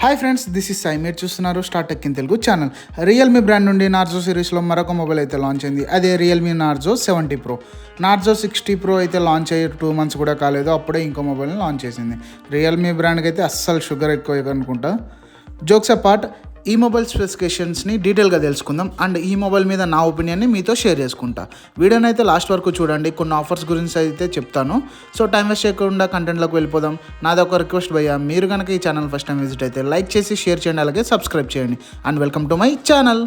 Hi friends, this is Sai. మీరు చూస్తున్నారు star tech in Telugu channel. Realme brand నుండి Narzo సిరీస్లో మరొక మొబైల్ అయితే లాంచ్ అయింది. అదే Realme Narzo 70 Pro. Narzo 60 Pro అయితే లాంచ్ అయ్యి 2 months కూడా కాలేదు, అప్పుడే ఇంకో మొబైల్ని లాంచ్ చేసింది. రియల్మీ బ్రాండ్కి అయితే అస్సలు షుగర్ ఎక్కువ అనుకుంటా. జోక్స్ అపార్ట్, ఈ మొబైల్ స్పెసిఫికేషన్స్ని డీటెయిల్గా తెలుసుకుందాం అండ్ ఈ మొబైల్ మీద నా ఒపీనియన్ని మీతో షేర్ చేసుకుంటా. వీడియోని అయితే లాస్ట్ వరకు చూడండి, కొన్ని ఆఫర్స్ గురించి అయితే చెప్తాను. సో టైం వేస్ట్ చేయకుండా కంటెంట్లోకి వెళ్ళిపోదాం. నాది ఒక రిక్వెస్ట్ భయ్యా, మీరు కనుక ఈ ఛానల్ ఫస్ట్ టైం విజిట్ అయితే లైక్ చేసి షేర్ చేయండి, అలాగే సబ్స్క్రైబ్ చేయండి. And welcome to my channel.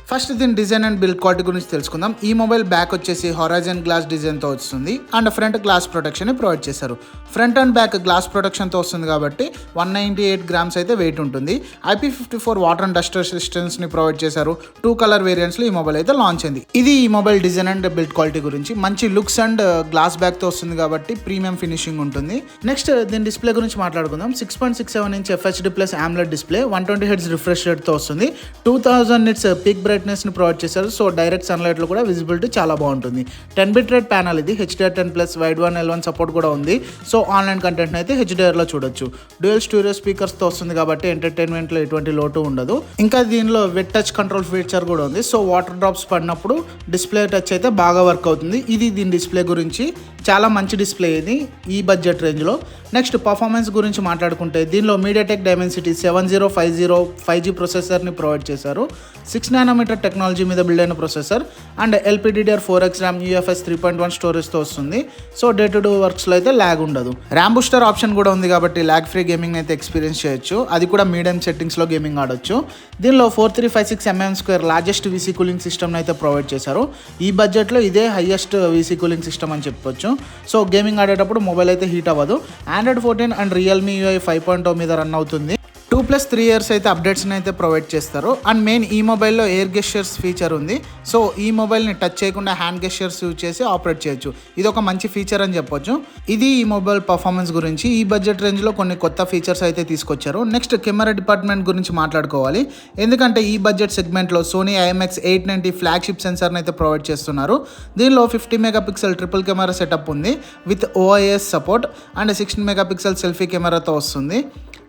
First దీని డిజైన్ అండ్ బిల్డ్ క్వాలిటీ గురించి తెలుసుకుందాం. ఈ మొబైల్ బ్యాక్ వచ్చేసి హొరైజన్ గ్లాస్ డిజైన్తో వస్తుంది and front glass protection provide చేశారు. ఫ్రంట్ అండ్ బ్యాక్ గ్లాస్ ప్రొటెక్షన్తో వస్తుంది కాబట్టి 198 grams అయితే వెయిట్ ఉంటుంది. IP54 వాటర్ అండ్ డస్ట్ రెసిస్టెన్స్ని ప్రొవైడ్ చేశారు. 2 color వేరియంట్స్లో ఈ మొబైల్ అయితే లాంచ్ అయింది. ఇది ఈ mobile design and build quality గురించి. మంచి లుక్స్ అండ్ గ్లాస్ బ్యాక్తో వస్తుంది కాబట్టి ప్రీమియం ఫినిషింగ్ ఉంటుంది. నెక్స్ట్ దీని డిస్ప్లే గురించి మాట్లాడుకుందాం. 6.67 inch FHD+ AMOLED display, 120 Hz refresh రేట్తో వస్తుంది. 2000 nits పీక్ బ్రైట్నెస్ని ప్రొవైడ్ చేశారు. సో డైరెక్ట్ సన్లైట్లో కూడా విజిబిలిటీ చాలా బాగుంటుంది. 10-bit రేట్ ప్యానల్ ఇది. HDR10+ వైడ్ 1 L1 సపోర్ట్ కూడా ఉంది. సో ఆన్లైన్ కంటెంట్ని అయితే HDRలో చూడొచ్చు. డ్యూయల్ స్టీరియో స్పీకర్స్తో వస్తుంది కాబట్టి ఎంటర్టైన్మెంట్లో ఎటువంటి లోటు ఉండదు. ఇంకా దీనిలో వెట్ టచ్ కంట్రోల్ ఫీచర్ కూడా ఉంది. సో వాటర్ డ్రాప్స్ పడినప్పుడు డిస్ప్లే టచ్ అయితే బాగా వర్క్ అవుతుంది. ఇది దీని డిస్ప్లే గురించి. చాలా మంచి డిస్ప్లే ఇది ఈ బడ్జెట్ రేంజ్లో. నెక్స్ట్ పర్ఫార్మెన్స్ గురించి మాట్లాడుకుంటే దీనిలో MediaTek Dimensity 7050 5G ప్రొసెసర్ని ప్రొవైడ్ చేశారు. 6nm టెక్నాలజీ మీద బిల్డ్ అయిన processor and LPDDR4X RAM UFS 3.1 స్టోరేజ్తో వస్తుంది. సో డే టు డే వర్క్స్లో అయితే ల్యాగ్ ఉండదు. ర్యామ్ బూస్టర్ ఆప్షన్ కూడా ఉంది కాబట్టి ల్యాగ్ ఫ్రీ గేమింగ్ అయితే ఎక్స్పీరియన్స్ చేయొచ్చు. అది కూడా మీడియం సెట్టింగ్స్లో గేమింగ్ ఆడొచ్చు. దీనిలో 4356mm² లార్జెస్ట్ VC కూలింగ్ సిస్టమ్ని అయితే ప్రొవైడ్ చేశారు. ఈ బడ్జెట్లో ఇదే హైయెస్ట్ VC కూలింగ్ సిస్టమ్ అని చెప్పొచ్చు. సో గేమింగ్ ఆడేటప్పుడు మొబైల్ అయితే హీట్ అవ్వదు. Android 14 అండ్ Realme UI 5.0 మీద రన్ అవుతుంది. 2+3 years అయితే అప్డేట్స్ని అయితే ప్రొవైడ్ చేస్తారు. అండ్ మెయిన్ ఈ మొబైల్లో ఎయిర్ గెస్చర్స్ ఫీచర్ ఉంది. సో ఈ మొబైల్ని టచ్ చేయకుండా హ్యాండ్ గెస్చర్స్ యూజ్ చేసి ఆపరేట్ చేయొచ్చు. ఇది ఒక మంచి ఫీచర్ అని చెప్పొచ్చు. ఇది ఈ మొబైల్ పర్ఫార్మెన్స్ గురించి. ఈ బడ్జెట్ రేంజ్లో కొన్ని కొత్త ఫీచర్స్ అయితే తీసుకొచ్చారు. నెక్స్ట్ కెమెరా డిపార్ట్మెంట్ గురించి మాట్లాడుకోవాలి. ఎందుకంటే ఈ బడ్జెట్ సెగ్మెంట్లో సోనీ IMX890 ఫ్లాగ్షిప్ సెన్సార్ని అయితే ప్రొవైడ్ చేస్తున్నారు. దీనిలో 50 MP ట్రిపుల్ కెమెరా సెటప్ ఉంది with OIS support and 16 MP selfie కెమెరాతో వస్తుంది.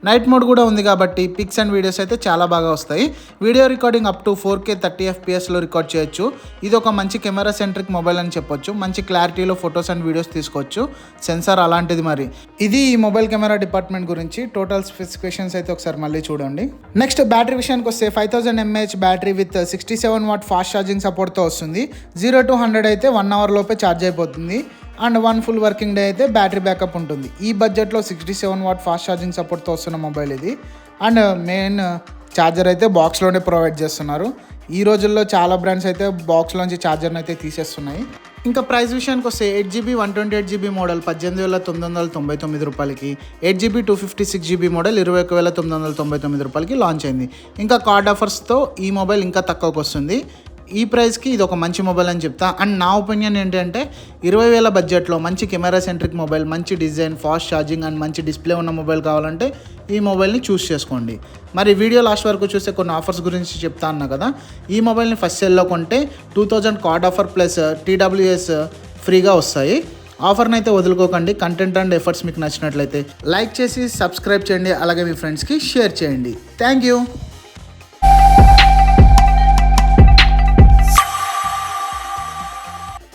నైట్ మోడ్ కూడా ఉంది కాబట్టి పిక్స్ అండ్ వీడియోస్ అయితే చాలా బాగా వస్తాయి. Video recording up to 4K 30 FPS record చేయొచ్చు. ఇది ఒక మంచి కెమెరా సెంట్రిక్ మొబైల్ అని చెప్పొచ్చు. మంచి క్లారిటీలో ఫొటోస్ అండ్ వీడియోస్ తీసుకోవచ్చు. సెన్సార్ అలాంటిది. మరి ఇది ఈ మొబైల్ కెమెరా డిపార్ట్మెంట్ గురించి. టోటల్ స్పెసిఫికేషన్స్ అయితే ఒకసారి మళ్ళీ చూడండి. నెక్స్ట్ బ్యాటరీ విషయానికి వస్తే 5000 mAh battery with 67 watt fast charging సపోర్ట్తో వస్తుంది. 0 to 100 అయితే 1 hour లోపే ఛార్జ్ అయిపోతుంది. అండ్ 1 full వర్కింగ్ డే అయితే బ్యాటరీ బ్యాకప్ ఉంటుంది. ఈ బడ్జెట్లో 67 watt ఫాస్ట్ ఛార్జింగ్ సపోర్ట్తో వస్తున్న మొబైల్ ఇది. అండ్ మెయిన్ ఛార్జర్ అయితే బాక్స్లోనే ప్రొవైడ్ చేస్తున్నారు. ఈ రోజుల్లో చాలా బ్రాండ్స్ అయితే బాక్స్లోంచి ఛార్జర్ని అయితే తీసేస్తున్నాయి. ఇంకా ప్రైస్ విషయానికి వస్తే 8GB 128GB మోడల్ 18,999 రూపాయలకి, 8GB 256GB మోడల్ 21,999 రూపాయలకి లాంచ్ అయింది. ఇంకా కార్డ్ ఆఫర్స్తో ఈ మొబైల్ ఇంకా తక్కువకి వస్తుంది. ఈ ప్రైస్కి ఇది ఒక మంచి మొబైల్ అని చెప్తా. అండ్ నా ఒపీనియన్ ఏంటంటే 20,000 బడ్జెట్లో మంచి కెమెరా సెంట్రిక్ మొబైల్, మంచి డిజైన్, ఫాస్ట్ ఛార్జింగ్ అండ్ మంచి డిస్ప్లే ఉన్న మొబైల్ కావాలంటే ఈ మొబైల్ని చూస్ చేసుకోండి. మరి వీడియో లాస్ట్ వరకు చూస్తే కొన్ని ఆఫర్స్ గురించి చెప్తా అన్నా కదా. ఈ మొబైల్ని ఫస్ట్ సెల్లో కొంటే 2000 కార్డ్ ఆఫర్ ప్లస్ TWS ఫ్రీగా వస్తాయి. ఆఫర్ని అయితే వదులుకోకండి. కంటెంట్ అండ్ ఎఫర్ట్స్ మీకు నచ్చినట్లయితే లైక్ చేసి సబ్స్క్రైబ్ చేయండి, అలాగే మీ ఫ్రెండ్స్కి షేర్ చేయండి. Thank you.